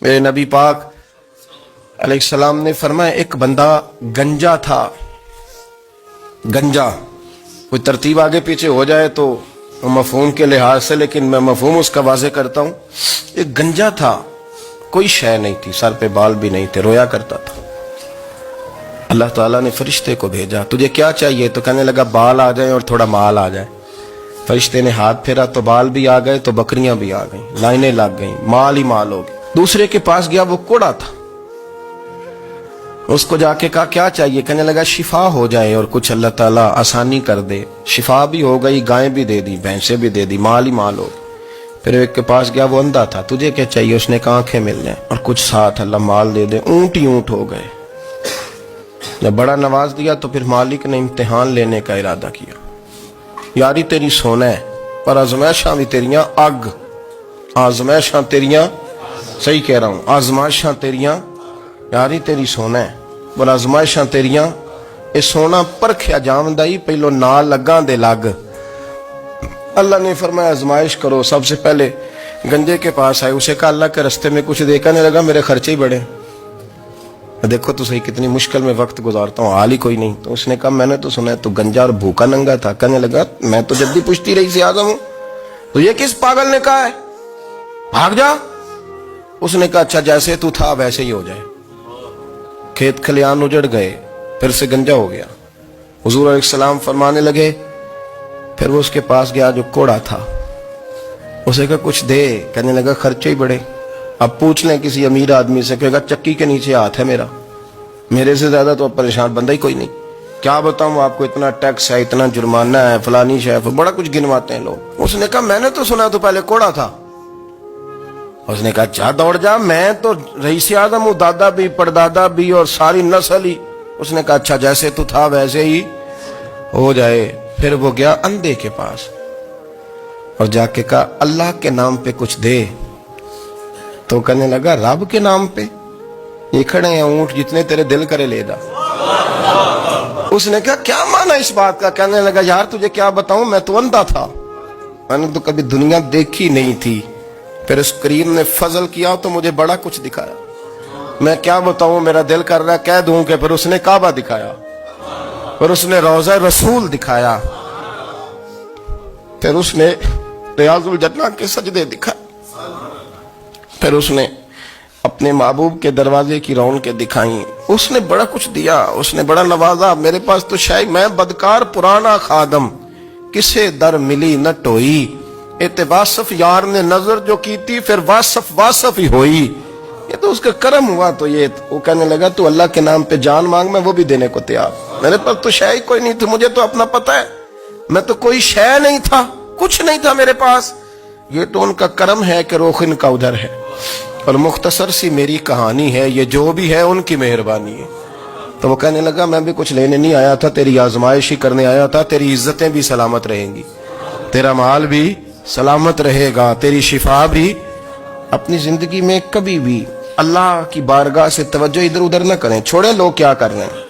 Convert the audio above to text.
میرے نبی پاک علیہ السلام نے فرمایا ایک بندہ گنجا تھا. گنجا کوئی ترتیب آگے پیچھے ہو جائے تو مفہوم کے لحاظ سے، لیکن میں مفہوم اس کا واضح کرتا ہوں. ایک گنجا تھا، کوئی شے نہیں تھی، سر پہ بال بھی نہیں تھے، رویا کرتا تھا. اللہ تعالیٰ نے فرشتے کو بھیجا، تجھے کیا چاہیے؟ تو کہنے لگا بال آ جائیں اور تھوڑا مال آ جائے. فرشتے نے ہاتھ پھیرا تو بال بھی آ گئے، تو بکریاں بھی آ گئیں، لائنیں لگ گئیں، مال ہی مال ہو گئے. دوسرے کے پاس گیا، وہ کوڑا تھا. اس کو جا کے کہا کیا چاہیے؟ کہنے لگا شفا ہو جائے اور کچھ اللہ تعالیٰ آسانی کر دے. شفا بھی ہو گئی، گائیں بھی دے دی، بھینسیں بھی دے دی، مال ہی مال ہو گئی. پھر ایک کے پاس گیا، وہ اندھا تھا، تجھے کیا چاہیے؟ اس نے کہا آنکھیں مل جائیں اور کچھ ساتھ اللہ مال دے دے. اونٹ ہی اونٹ ہو گئے. جب بڑا نواز دیا تو پھر مالک نے امتحان لینے کا ارادہ کیا. یاری تیری سونا ہے پر آزمائشاں بھی تیریاں اگ. آزمائشاں تیریاں، صحیح کہہ رہا ہوں، آزمائشاں تیریاں، یاری تیری سونا ہے پر آزمائشاں تیریاں. اے سونا پرکھیا جامدائی پہلو نال لگاں دے لگ. اللہ نے فرمایا آزمائش کرو. سب سے پہلے گنجے کے پاس آئے، اسے کہا اللہ کے رستے میں کچھ دے. کہنے لگا میرے خرچے ہی بڑے. دیکھو تو صحیح کتنی مشکل میں وقت گزارتا ہوں، حال ہی کوئی نہیں. تو اس نے کہا میں نے تو سنا ہے تو گنجا اور بھوکا ننگا تھا. کہنے لگا میں تو جب بھی پوچھتی رہی سی اعظم ہوں. تو یہ کس پاگل نے کہا ہے بھاگ جا؟ اس نے کہا اچھا جیسے تو تھا ویسے ہی ہو جائے. کھیت کھلیان اجڑ گئے، پھر سے گنجا ہو گیا. حضور علیہ السلام فرمانے لگے. پھر وہ اس کے پاس گیا جو کوڑا تھا، اسے کہا کچھ دے. کہنے لگا خرچے ہی بڑے. اب پوچھ لیں کسی امیر آدمی سے، کہے گا چکی کے نیچے ہاتھ ہے میرا، میرے سے زیادہ تو پریشان بندہ ہی کوئی نہیں. کیا بتاؤں آپ کو، اتنا ٹیکس ہے، اتنا جرمانہ ہے، فلانی شے، بڑا کچھ گنواتے ہیں لوگ. اس نے کہا میں نے تو سنا تو پہلے کوڑا تھا. اس نے کہا اچھا دوڑ جا، میں تو رئیس اعظم ہوں، دادا بھی پردادا بھی اور ساری نسل ہی. اس نے کہا اچھا جیسے تو تھا ویسے ہی ہو جائے. پھر وہ گیا اندھے کے پاس اور جا کے کہا اللہ کے نام پہ کچھ دے. تو کہنے لگا رب کے نام پہ؟ یہ کھڑے ہیں اونٹ، جتنے تیرے دل کرے لے دا. اس نے کہا کیا معنی اس بات کا؟ کہنے لگا یار تجھے کیا بتاؤں، میں تو اندھا تھا، میں نے تو کبھی دنیا دیکھی نہیں تھی. پھر اس کریم نے فضل کیا تو مجھے بڑا کچھ دکھایا. میں کیا بتاؤں، میرا دل کر رہا ہے کہہ دوں کہ پھر اس نے کعبہ دکھایا، پھر اس نے روضہ رسول دکھایا، پھر اس نے ریاض الجنہ کے سجدے دکھائے، پھر اس نے اپنے محبوب کے دروازے کی رونقیں دکھائیں. اس نے بڑا کچھ دیا، اس نے بڑا نوازا. میرے پاس تو شاید میں بدکار پرانا خادم، کسے در ملی نہ ٹوئی. واصف یار نے نظر جو کی تھی پھر واصف ہی ہوئی. یہ تو اس کا کرم ہوا. تو یہ وہ کہنے لگا تو اللہ کے نام پہ جان مانگ، میں وہ بھی دینے کو تیار. میرے پاس تو شے کوئی نہیں تھی، مجھے تو اپنا پتہ ہے، میں تو کوئی شے نہیں تھا، کچھ نہیں تھا میرے پاس. یہ تو ان کا کرم ہے کہ روخ ان کا ادھر ہے. اور مختصر سی میری کہانی ہے، یہ جو بھی ہے ان کی مہربانی ہے. تو وہ کہنے لگا میں بھی کچھ لینے نہیں آیا تھا، تیری آزمائش ہی کرنے آیا تھا. تیری عزتیں بھی سلامت رہیں گی، تیرا مال بھی سلامت رہے گا، تیری شفا بھی. اپنی زندگی میں کبھی بھی اللہ کی بارگاہ سے توجہ ادھر ادھر نہ کریں، چھوڑیں لوگ کیا کر رہے ہیں.